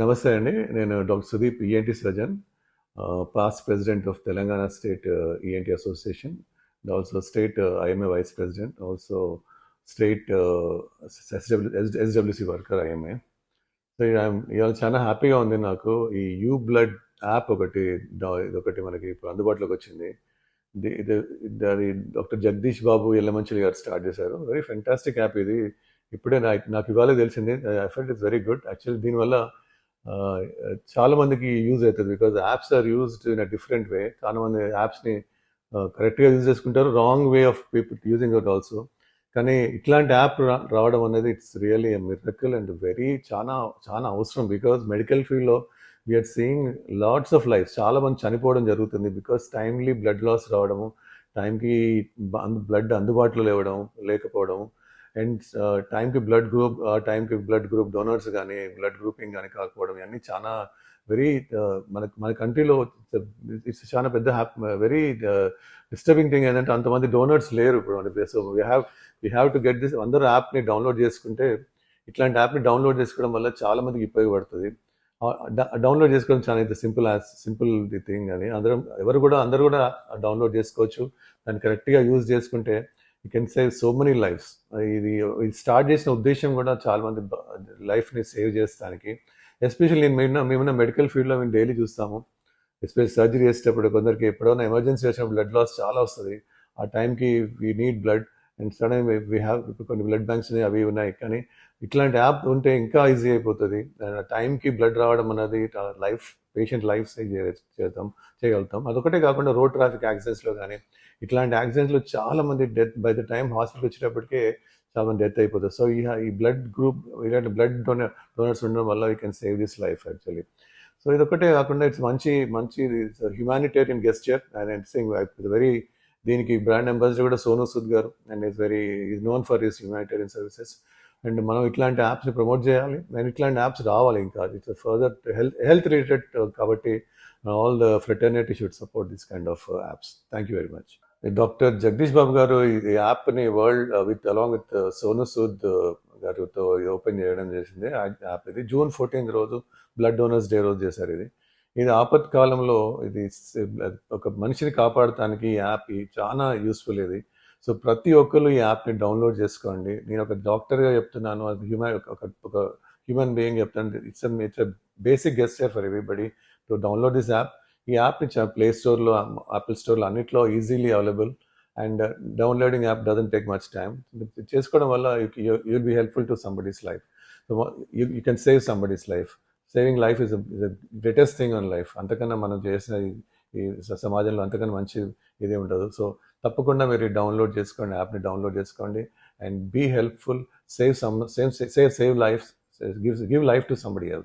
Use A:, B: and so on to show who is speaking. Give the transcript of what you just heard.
A: నమస్తే అండి. నేను doctor Sudeep ENT surgeon, past president of Telangana state ENT association, also state IMA vice president, also state SWC worker IMA. So ఇవాళ చాలా హ్యాపీగా ఉంది నాకు. ఈ యూ బ్లడ్ యాప్ ఇదొకటి మనకి ఇప్పుడు అందుబాటులోకి వచ్చింది. ఇది అది డాక్టర్ జగదీష్ బాబు ఎల్లమంచిలి గారు స్టార్ట్ చేశారు. వెరీ ఫెంటాస్టిక్ యాప్ ఇది. ఇప్పుడే నాకు ఇవాళ తెలిసింది. I felt it's very good. Actually దీనివల్ల చాలా మందికి యూజ్ అవుతుంది. Because apps are used in a different way. చాలా మంది యాప్స్ని కరెక్ట్గా యూజ్ చేసుకుంటారు, wrong way of people using it also. కానీ ఇట్లాంటి యాప్ రావడం అనేది it's really miracle and very చాలా చాలా అవసరం. బికాజ్ మెడికల్ ఫీల్డ్లో we are seeing lots of life, చాలా మంది చనిపోవడం జరుగుతుంది బికాస్ టైమ్లీ బ్లడ్ లాస్ రావడము, టైంకి బ్లడ్ అందుబాటులో లేకపోవడం, అండ్ టైంకి బ్లడ్ గ్రూప్ డోనర్స్ కానీ బ్లడ్ గ్రూపింగ్ కానీ కాకపోవడం, ఇవన్నీ చాలా వెరీ మన కంట్రీలో ఇట్స్ చాలా పెద్ద వెరీ డిస్టర్బింగ్ థింగ్. ఏంటంటే అంతమంది డోనర్స్ లేరు ఇప్పుడు. So we have to get this. అందరూ యాప్ని డౌన్లోడ్ చేసుకుంటే, ఇట్లాంటి యాప్ని డౌన్లోడ్ చేసుకోవడం వల్ల చాలా మందికి ఉపయోగపడుతుంది. డౌన్లోడ్ చేసుకోవడం చాలా సింపుల్ థింగ్ అని అందరూ కూడా డౌన్లోడ్ చేసుకోవచ్చు. దాన్ని కరెక్ట్గా యూజ్ చేసుకుంటే you can save so many lives. ఇది స్టార్ట్ చేసిన ఉద్దేశం కూడా చాలా మంది లైఫ్ని సేవ్ చేస్తానికి. ఎస్పెషల్లీ మేమున్న మెడికల్ ఫీల్డ్లో మేము డైలీ చూస్తాము. ఎస్పెషల్ సర్జరీ చేసేటప్పుడు కొందరికి ఎప్పుడైనా ఎమర్జెన్సీ వచ్చినప్పుడు బ్లడ్ లాస్ చాలా వస్తుంది. ఆ టైంకి we need blood and sudden we have కొన్ని బ్లడ్ బ్యాంక్స్ అవి ఉన్నాయి. కానీ ఇట్లాంటి యాప్ ఉంటే ఇంకా ఈజీ అయిపోతుంది. టైంకి బ్లడ్ రావడం అన్నది పేషెంట్ లైఫ్ సేవ్ చేయగలుగుతాం. అదొకటే కాకుండా రోడ్ ట్రాఫిక్ యాక్సిడెంట్స్లో కానీ ఇట్లాంటి యాక్సిడెంట్స్లో చాలా మంది death by the time hospital వచ్చేటప్పటికే చాలా మంది డెత్ అయిపోతుంది. సో ఈ బ్లడ్ గ్రూప్, ఇలాంటి బ్లడ్ డోనర్స్ ఉండడం వల్ల we can save this life actually. So ఇదొకటే కాకుండా ఇట్స్ మంచి humanitarian gesture and sing very. దీనికి బ్రాండ్ అంబాసిడర్ కూడా సోను సూద్ గారు, and is known for his humanitarian services. And మనం ఇట్లాంటి యాప్స్ని ప్రమోట్ చేయాలి, అండ్ ఇట్లాంటి యాప్స్ రావాలి ఇంకా. ఇట్స్ ఫర్దర్ హెల్త్ రిలేటెడ్ కాబట్టి all the fraternity should support this kind of apps. Thank you very much. Doctor Jagadish Babu గారు ఈ యాప్ని అలాంగ్ విత్ సోను సూద్ గారితో ఓపెన్ చేయడం చేసింది. యాప్ ఇది June 14 రోజు బ్లడ్ డోనర్స్ డే రోజు చేశారు. ఇది ఆపత్కాలంలో ఒక మనిషిని కాపాడటానికి ఈ యాప్ చాలా యూస్ఫుల్. సో ప్రతి ఒక్కరు ఈ యాప్ని డౌన్లోడ్ చేసుకోండి. నేను ఒక డాక్టర్గా చెప్తున్నాను, ఒక హ్యూమన్ బీయింగ్ చెప్తాను. It's basic gesture for everybody to download this app. ఈ యాప్ని ప్లే స్టోర్లో, యాపిల్ స్టోర్లో అన్నిట్లో easily available. And downloading app doesn't take much time. చేసుకోవడం వల్ల you'll be helpful to somebody's life. You can save somebody's life. Saving life is greatest thing on life. అంతకన్నా మనం చేసిన ఈ సమాజంలో అంతకన్నా మంచి ఇదే ఉండదు. సో తప్పకుండా మీరు యాప్ని డౌన్లోడ్ చేసుకోండి and be helpful. Save life, give life to somebody else.